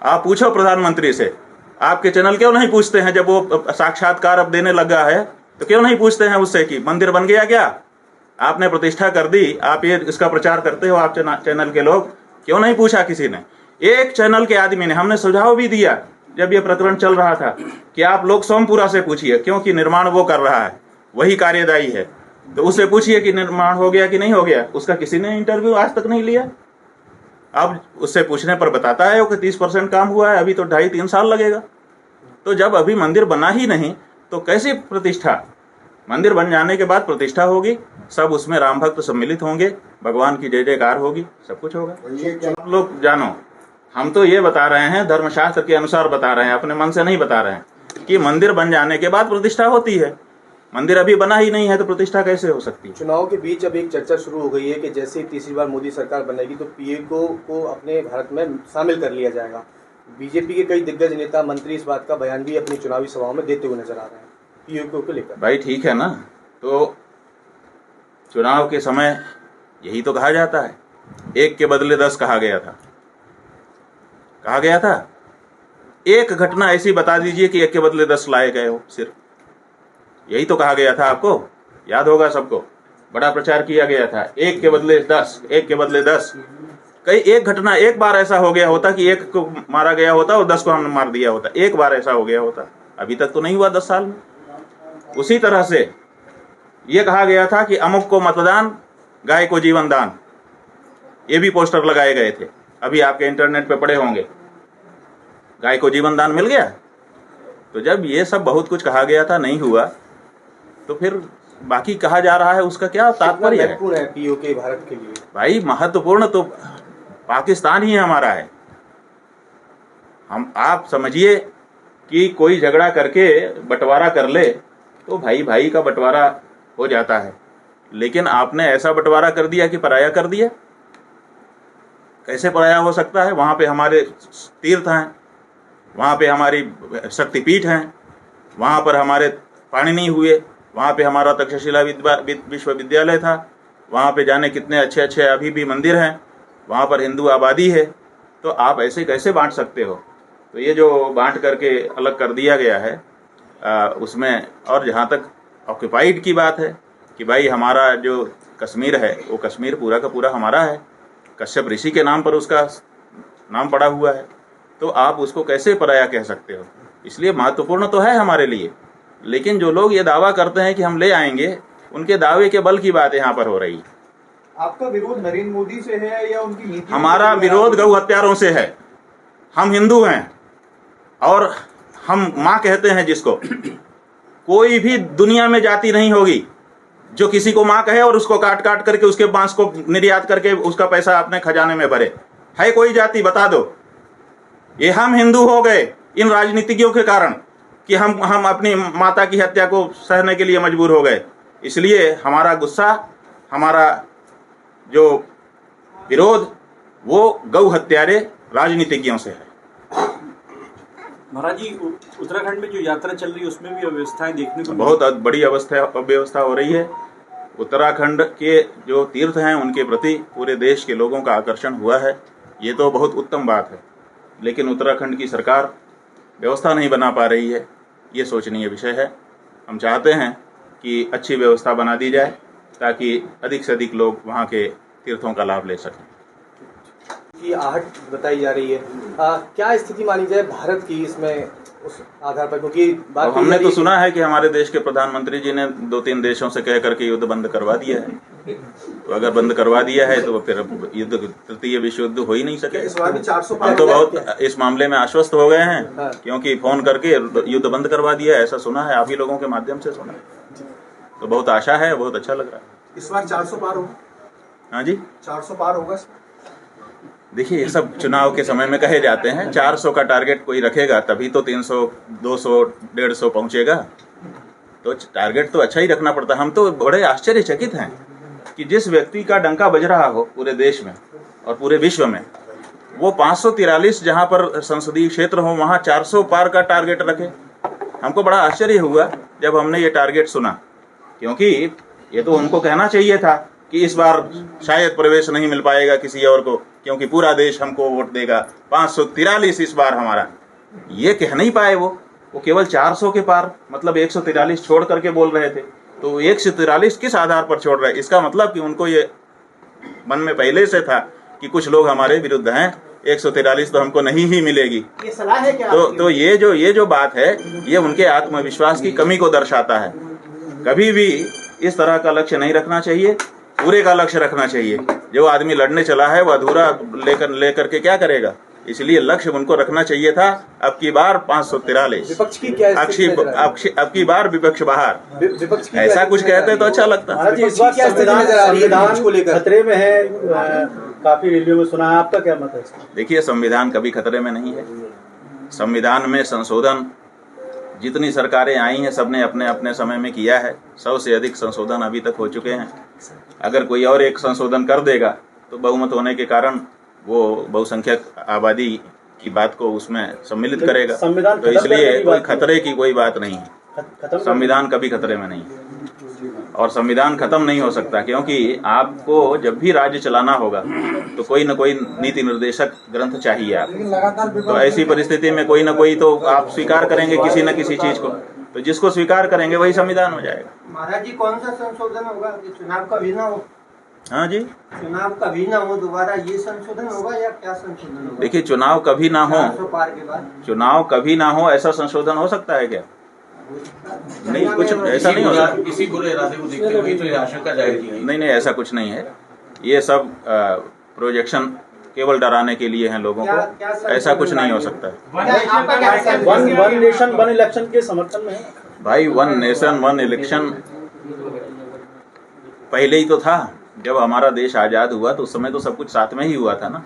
आप पूछो प्रधानमंत्री से, आपके चैनल क्यों नहीं पूछते हैं? जब वो साक्षात्कार अब देने लगा है तो क्यों नहीं पूछते हैं उससे कि मंदिर बन गया क्या? आपने प्रतिष्ठा कर दी, आप ये इसका प्रचार करते हो, आप चैनल के लोग, क्यों नहीं पूछा किसी ने? एक चैनल के आदमी ने, हमने सुझाव भी दिया जब ये प्रकरण चल रहा था कि आप लोग सोमपुरा से पूछिए, क्योंकि निर्माण वो कर रहा है, वही कार्यदायी है, तो उससे पूछिए कि निर्माण हो गया कि नहीं हो गया। उसका किसी ने इंटरव्यू आज तक नहीं लिया। अब उससे पूछने पर बताता है कि 30% काम हुआ है, अभी तो 2.5-3 साल लगेगा। तो जब अभी मंदिर बना ही नहीं तो कैसी प्रतिष्ठा? मंदिर बन जाने के बाद प्रतिष्ठा होगी, सब उसमें राम भक्त सम्मिलित होंगे, भगवान की जय जयकार होगी, सब कुछ होगा। आप लोग जानो, हम तो ये बता रहे हैं, धर्मशास्त्र के अनुसार बता रहे हैं, अपने मन से नहीं बता रहे हैं कि मंदिर बन जाने के बाद प्रतिष्ठा होती है। मंदिर अभी बना ही नहीं है तो प्रतिष्ठा कैसे हो सकती है? चुनाव के बीच अब एक चर्चा शुरू हो गई है कि जैसे तीसरी बार मोदी सरकार बनेगी तो पीए को अपने भारत में शामिल कर लिया जाएगा। बीजेपी के कई दिग्गज नेता मंत्री इस बात का बयान भी अपनी चुनावी सभाओं में देते हुए नजर आ रहे हैं पीए को लेकर। भाई ठीक है ना, तो चुनाव के समय यही तो कहा जाता है, 1 के बदले 10 कहा गया था। एक घटना ऐसी बता दीजिए कि 1 के बदले 10 लाए गए हो, सिर्फ यही तो कहा गया था। आपको याद होगा, सबको बड़ा प्रचार किया गया था, 1 के बदले 10, 1 के बदले 10। कई एक घटना, एक बार ऐसा हो गया होता कि 1 को मारा गया होता और 10 को हमने मार दिया होता, एक बार ऐसा हो गया होता। अभी तक तो नहीं हुआ 10 साल में। उसी तरह से ये कहा गया था कि अमुक को मतदान, गाय को जीवन दान, ये भी पोस्टर लगाए गए थे, अभी आपके इंटरनेट पे पड़े होंगे। गाय को जीवन दान मिल गया। तो जब ये सब बहुत कुछ कहा गया था, नहीं हुआ, तो फिर बाकी कहा जा रहा है, उसका क्या तात्पर्य है? महत्वपूर्ण है पीओके भारत के लिए? भाई महत्वपूर्ण तो पाकिस्तान ही हमारा है। आप समझिए कि कोई झगड़ा करके बंटवारा कर ले तो भाई भाई का बंटवारा हो जाता है, लेकिन आपने ऐसा बंटवारा कर दिया कि पराया कर दिया। कैसे पराया हो सकता है? वहां पे हमारे तीर्थ हैं, वहां पे हमारी शक्तिपीठ हैं, वहां पर हमारे पाणिनि हुए, वहां पे हमारा तक्षशिला विश्वविद्यालय था, वहां पे जाने कितने अच्छे अच्छे अभी भी मंदिर हैं, वहां पर हिंदू आबादी है। तो आप ऐसे कैसे बांट सकते हो? तो ये जो बांट करके अलग कर दिया गया है उसमें, और जहाँ तक ऑक्युपाइड की बात है कि भाई हमारा जो कश्मीर है वो कश्मीर पूरा का पूरा हमारा है, कश्यप ऋषि के नाम पर उसका नाम पड़ा हुआ है, तो आप उसको कैसे पराया कह सकते हो? इसलिए महत्वपूर्ण तो है हमारे लिए, लेकिन जो लोग ये दावा करते हैं कि हम ले आएंगे, उनके दावे के बल की बात यहाँ पर हो रही है। आपका विरोध नरेंद्र मोदी से है या उनकी नीति? हमारा विरोध गौ हत्यारों से है। हम हिंदू हैं और हम माँ कहते हैं जिसको। कोई भी दुनिया में जाति नहीं होगी जो किसी को माँ कहे और उसको काट काट करके उसके मांस को निर्यात करके उसका पैसा अपने खजाने में भरे। है कोई जाति? बता दो। ये हम हिंदू हो गए इन राजनीतिज्ञों के कारण कि हम अपनी माता की हत्या को सहने के लिए मजबूर हो गए। इसलिए हमारा गुस्सा, हमारा जो विरोध, वो गौ हत्यारे राजनीतिज्ञों से है। महाराज जी, उत्तराखंड में जो यात्रा चल रही है उसमें भी अव्यवस्थाएं देखने को बहुत बड़ी अव्यवस्था हो रही है। उत्तराखंड के जो तीर्थ हैं उनके प्रति पूरे देश के लोगों का आकर्षण हुआ है, ये तो बहुत उत्तम बात है, लेकिन उत्तराखंड की सरकार व्यवस्था नहीं बना पा रही है, ये सोचनीय विषय है। हम चाहते हैं कि अच्छी व्यवस्था बना दी जाए ताकि अधिक से अधिक लोग वहाँ के तीर्थों का लाभ ले सकें। की आहट बताई जा रही है, क्या स्थिति मानी जाए भारत की इसमें उस आधार पर? क्योंकि बात हमने तो सुना है कि हमारे देश के प्रधानमंत्री जी ने 2-3 देशों से कह करके युद्ध बंद करवा दिया है, तो अगर बंद करवा दिया है तो फिर युद्ध, तृतीय विश्व युद्ध हो ही नहीं सके। हम तो बहुत इस मामले में आश्वस्त हो गए हैं, क्योंकि फोन करके युद्ध बंद करवा दिया है, ऐसा सुना है, आप ही लोगों के माध्यम से सुना है, तो बहुत आशा है, बहुत अच्छा लग रहा है। इस बार 400 पार होगा? हाँ जी, 400 पार होगा। देखिए, ये सब चुनाव के समय में कहे जाते हैं। 400 का टारगेट कोई रखेगा तभी तो 300, 200, 150 पहुंचेगा। तो टारगेट तो अच्छा ही रखना पड़ता है। हम तो बड़े आश्चर्यचकित हैं कि जिस व्यक्ति का डंका बज रहा हो पूरे देश में और पूरे विश्व में, वो 543 जहां पर संसदीय क्षेत्र हो वहां 400 पार का टारगेट रखे। हमको बड़ा आश्चर्य हुआ जब हमने ये टारगेट सुना, क्योंकि ये तो उनको कहना चाहिए था कि इस बार शायद प्रवेश नहीं मिल पाएगा किसी और को, क्योंकि पूरा देश हमको वोट देगा, 543 इस बार हमारा, ये कह नहीं पाए। वो केवल 400 के पार, मतलब 143 छोड़ करके बोल रहे थे। तो 143 किस आधार पर छोड़ रहे? इसका मतलब कि उनको ये मन में पहले से था कि कुछ लोग हमारे विरुद्ध हैं, 143 तो हमको नहीं ही मिलेगी। ये सलाह है क्या? तो ये जो बात है, ये उनके आत्मविश्वास की कमी को दर्शाता है। कभी भी इस तरह का लक्ष्य नहीं रखना चाहिए, पूरे का लक्ष्य रखना चाहिए। जो आदमी लड़ने चला है वो अधूरा लेकर के क्या करेगा? इसलिए लक्ष्य उनको रखना चाहिए था। अब की बार 543, विपक्ष की क्या स्थिति नजर आ रही है? अब की बार विपक्ष बाहर, विपक्ष की ऐसा कुछ कहते तो अच्छा लगता। महाराज जी, इस बार क्या स्थिति नजर आ रही है विपक्ष को लेकर? खतरे में है, काफी रैलियों में सुना है, आपका क्या मत है इसका? देखिए, संविधान कभी खतरे में नहीं है। संविधान में संशोधन जितनी सरकारें आई हैं सबने अपने अपने समय में किया है। 100 से अधिक संशोधन अभी तक हो चुके हैं। अगर कोई और एक संशोधन कर देगा तो बहुमत होने के कारण वो बहुसंख्यक आबादी की बात को उसमें सम्मिलित करेगा। संविधान तो इसलिए कोई खतरे की कोई बात नहीं है। खत्म संविधान कभी खतरे में नहीं है, और संविधान खत्म नहीं हो सकता, क्योंकि आपको जब भी राज्य चलाना होगा तो कोई न कोई नीति निर्देशक ग्रंथ चाहिए आपको। तो ऐसी परिस्थिति में कोई न कोई तो आप स्वीकार करेंगे किसी न किसी चीज को, तो जिसको स्वीकार करेंगे वही संविधान हो जाएगा। महाराज जी, कौन सा संशोधन होगा कि चुनाव का भी ना हो? हाँ जी, चुनाव कभी ना हो दोबारा, ये संशोधन होगा या क्या संशोधन होगा? देखिए, चुनाव कभी ना हो, 400 पार के बाद चुनाव कभी ना हो, ऐसा संशोधन हो सकता है क्या? नहीं, कुछ ऐसा नहीं हो सकता। इसी बुरे इरादे को देखते हुए तो ये आशंका जाहिर की गई। नहीं, ऐसा कुछ नहीं है। ये सब प्रोजेक्शन केवल डराने के लिए हैं लोगों को, ऐसा कुछ नहीं हो सकता। वन नेशन वन इलेक्शन के समर्थन में है भाई, वन नेशन वन इलेक्शन पहले ही तो था। जब हमारा देश आजाद हुआ तो उस समय तो सब कुछ साथ में ही हुआ था ना।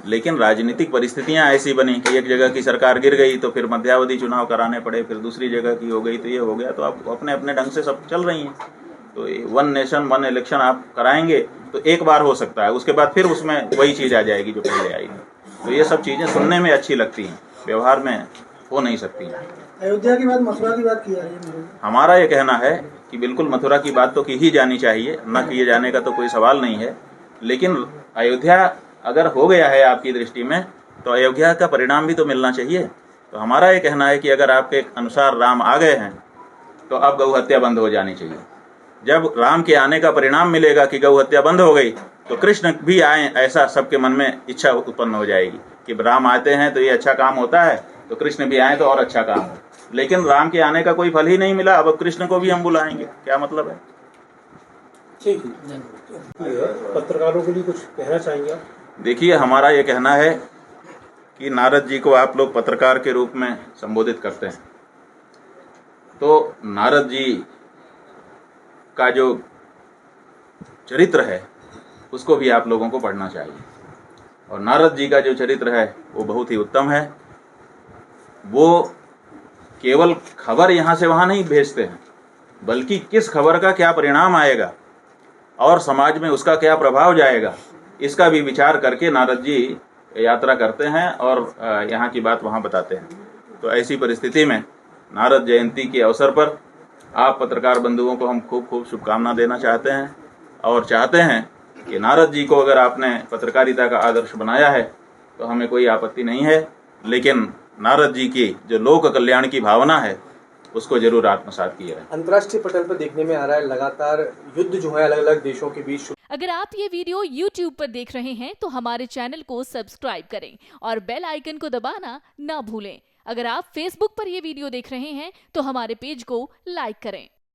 लेकिन राजनीतिक परिस्थितियां ऐसी बनी कि एक जगह की सरकार गिर गई तो फिर मध्यावधि चुनाव कराने पड़े, फिर दूसरी जगह की हो गई तो ये हो गया। तो अब अपने अपने ढंग से सब चल रही हैं। तो वन नेशन वन इलेक्शन आप कराएंगे तो एक बार हो सकता है, उसके बाद फिर उसमें वही चीज़ आ जाएगी जो पहले आई थी। तो ये सब चीज़ें सुनने में अच्छी लगती हैं, व्यवहार में हो नहीं सकती। अयोध्या की बात, मथुरा की बात की जा रही है। हमारा ये कहना है कि बिल्कुल मथुरा की बात तो की ही जानी चाहिए, न किए जाने का तो कोई सवाल नहीं है। लेकिन अयोध्या अगर हो गया है आपकी दृष्टि में तो अयोध्या का परिणाम भी तो मिलना चाहिए। तो हमारा ये कहना है कि अगर आपके अनुसार राम आ गए हैं तो अब गौ हत्या बंद हो जानी चाहिए। जब राम के आने का परिणाम मिलेगा कि गौ हत्या बंद हो गई तो कृष्ण भी आए, ऐसा सबके मन में इच्छा उत्पन्न हो जाएगी कि राम आते हैं तो ये अच्छा काम होता है, तो कृष्ण भी आए तो और अच्छा काम हो। लेकिन राम के आने का कोई फल ही नहीं मिला, अब कृष्ण को भी हम बुलाएंगे, क्या मतलब है? ठीक है, पत्रकारों के लिए कुछ कहना चाहेंगे आप? देखिए, हमारा ये कहना है कि नारद जी को आप लोग पत्रकार के रूप में संबोधित करते हैं, तो नारद जी का जो चरित्र है उसको भी आप लोगों को पढ़ना चाहिए। और नारद जी का जो चरित्र है वो बहुत ही उत्तम है। वो केवल खबर यहाँ से वहाँ नहीं भेजते हैं, बल्कि किस खबर का क्या परिणाम आएगा और समाज में उसका क्या प्रभाव जाएगा, इसका भी विचार करके नारद जी यात्रा करते हैं और यहाँ की बात वहाँ बताते हैं। तो ऐसी परिस्थिति में नारद जयंती के अवसर पर आप पत्रकार बंधुओं को हम खूब खूब शुभकामना देना चाहते हैं और चाहते हैं कि नारद जी को अगर आपने पत्रकारिता का आदर्श बनाया है तो हमें कोई आपत्ति नहीं है, लेकिन नारद जी की जो लोक कल्याण की भावना है उसको जरूर आत्मसात किया है। अंतर्राष्ट्रीय पटल पर देखने में आ रहा है लगातार युद्ध जो है अलग अलग देशों के बीच। अगर आप ये वीडियो YouTube पर देख रहे हैं तो हमारे चैनल को सब्सक्राइब करें और बेल आइकन को दबाना ना भूलें। अगर आप Facebook पर ये वीडियो देख रहे हैं तो हमारे पेज को लाइक करें।